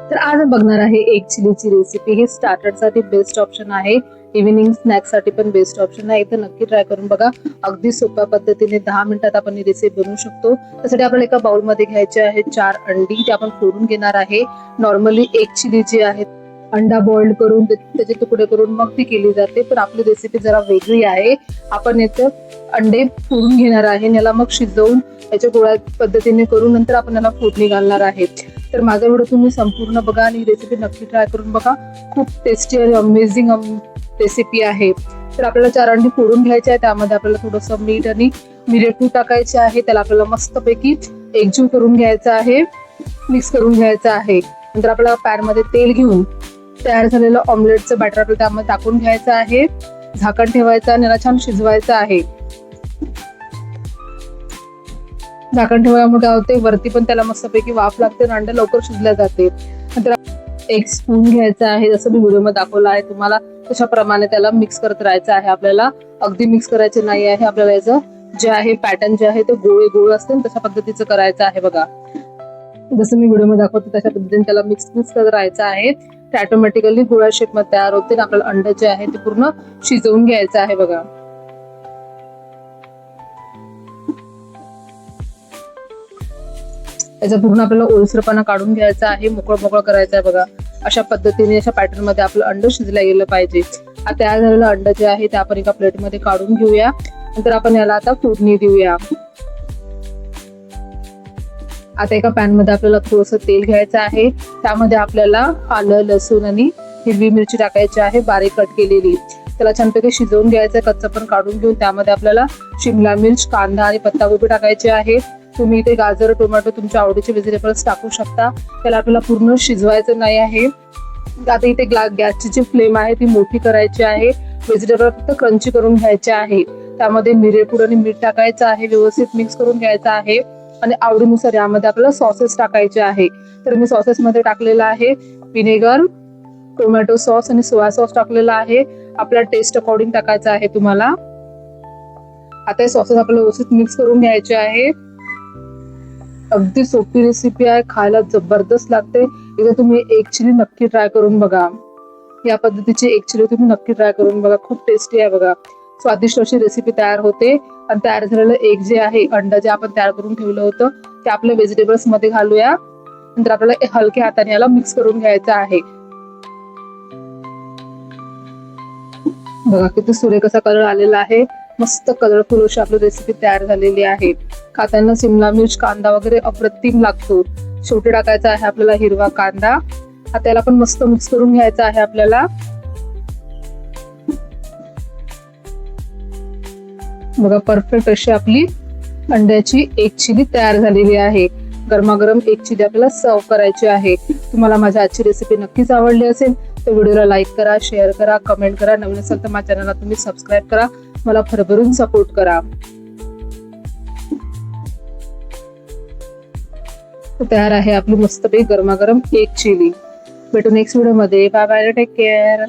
तर आज बघणार आहे एग चिलीची रेसिपी। ही स्टार्टर साठी बेस्ट ऑप्शन आहे, इव्हिनिंग स्नॅक्स साठी पण बेस्ट ऑप्शन आहे। तर नक्की ट्राय करून बघा। अगदी सोप्या पद्धतीने 10 मिनिटात आपण ही रेसिपी बनवू शकतो। त्यासाठी आपल्याला एका बाउल मध्ये घ्यायचे आहे 4 अंडी, ते आपण फोडून घेणार आहे। नॉर्मली एग चिली जी आहे अंडा बॉइल्ड करून त्याचे तुकडे करून मग ती केली जाते, पण आपली रेसिपी जरा वेगळी आहे। आपण याचे अंडे फोडून घेणार आहे, याला मग शिजवून याच्या गोळ्या पद्धतीने करून नंतर आपण याला फोडणी घालणार आहे। तर माझा व्हिडिओ तुम्ही संपूर्ण बघा आणि रेसिपी नक्की ट्राय करून बघा। खूप टेस्टी आणि अमेझिंग रेसिपी आहे। तर आपल्याला 4 अंडी फोडून घ्यायचे आहे, त्यामध्ये आपल्याला थोडंसं मीठ आणि मिरपूड टाकायचे आहे। त्याला आपल्याला मस्तपैकी एकजीव करून घ्यायचा आहे, मिक्स करून घ्यायचं आहे। नंतर आपल्याला पॅन मध्ये तेल घेऊन तयार झालेलं ऑमलेटचं बॅटर आपल्याला त्यामध्ये टाकून घ्यायचं आहे, झाकण ठेवायचं आणि याला छान शिजवायचं आहे। झाकण ठेवल्यामुळे काय होते, वरती पण त्याला मस्तपैकी वाफ लागते आणि अंडे लवकर शिजल्या जाते। नंतर 1 स्पून घ्यायचा आहे, जसं मी व्हिडिओ मध्ये दाखवलं आहे तुम्हाला तशाप्रमाणे त्याला मिक्स करत राहायचं आहे। आपल्याला अगदी मिक्स करायचे नाही आहे, आपल्याला याचं जे आहे पॅटर्न जे आहे ते गोळे गोळ असते तशा पद्धतीचं करायचं आहे बघा। जसं मी व्हिडिओ मध्ये दाखवते तशा पद्धतीने त्याला मिक्स करत राहायचं आहे। ते ऑटोमॅटिकली गोळा शेप मध्ये तयार होते आणि आपल्याला अंडे जे आहे ते पूर्ण शिजवून घ्यायचं आहे बघा। याचा पूर्ण आपल्याला ओलसरपणा काढून घ्यायचा आहे, मोकळं मोकळं करायचं आहे बघा। अशा पद्धतीने अशा पॅटर्न मध्ये आपलं अंड शिजलं गेलं पाहिजे। आता तयार झालेलं अंड जे आहे ते आपण एका प्लेट मध्ये काढून घेऊया। नंतर आपण याला आता फोडणी देऊया। आता एका पॅन मध्ये आपल्याला थोडंसं तेल घ्यायचं आहे, त्यामध्ये आपल्याला आलं लसूण आणि हिरवी मिरची टाकायची आहे बारीक कट केलेली। त्याला छानपैकी शिजवून घ्यायचं, कच्चं पण काढून घेऊन त्यामध्ये आपल्याला शिमला मिर्च, कांदा आणि पत्ताकोबी टाकायचे आहे। तुम्ही इथे गाजर, टोमॅटो तुमच्या आवडीचे व्हेजिटेबल्स टाकू शकता। त्याला आपल्याला पूर्ण शिजवायचं नाही आहे। आता इथे गॅसची जी फ्लेम आहे ती मोठी करायची आहे। व्हेजिटेबल फक्त क्रंची करून घ्यायचे आहे। त्यामध्ये मिरेपूड आणि मीठ टाकायचं आहे, व्यवस्थित मिक्स करून घ्यायचं आहे आणि आवडीनुसार यामध्ये आपल्याला सॉसेस टाकायचे आहे। तर मी सॉसेस मध्ये टाकलेला आहे विनेगर, टोमॅटो सॉस आणि सोया सॉस टाकलेला आहे। आपल्या टेस्ट अकॉर्डिंग टाकायचं आहे तुम्हाला। आता हे सॉसेस आपल्याला व्यवस्थित मिक्स करून घ्यायचे आहे। अगदी सोपी रेसिपी आहे, खायला जबरदस्त लागते। इथे तुम्ही एग चिली नक्की ट्राय करून बघा। या पद्धतीची एग चिली तुम्ही नक्की ट्राय करून बघा, खूप टेस्टी आहे बघा। स्वादिष्ट अशी रेसिपी तयार होते। आणि तयार झालेलं एग जे आहे, अंडा जे आपण तयार करून ठेवलं होतं ते आपल्या व्हेजिटेबल्स मध्ये घालूया। नंतर आपल्याला हलक्या हाताने याला मिक्स करून घ्यायचं आहे बघा। किती सुरेख असा कलर आलेला आहे, मस्त कलरफुल अशी आपली रेसिपी तयार झालेली आहे। खाताना शिमला मिर्च, कांदा वगैरे अप्रतिम लागतो। शेवटी टाकायचा आहे आपल्याला हिरवा कांदा। आता त्याला पण मस्त मिक्स करून घ्यायचा आहे आपल्याला बघा। परफेक्ट अशी आपली अंड्याची एग चिली तयार झालेली आहे। गरमागरम एग चिली आपल्याला सर्व करायची आहे। तुम्हाला माझी आजची रेसिपी नक्कीच आवडली असेल तर व्हिडिओला लाईक करा, शेअर करा, कमेंट करा। नवीन असेल तर माझ्या चॅनलला तुम्ही सबस्क्राईब करा, मला भरभरून सपोर्ट करा। तयार आहे आपली मस्तपैकी गरमागरम एग चिली। भेटू नेक्स्ट व्हिडिओ मध्ये। Bye bye, take care.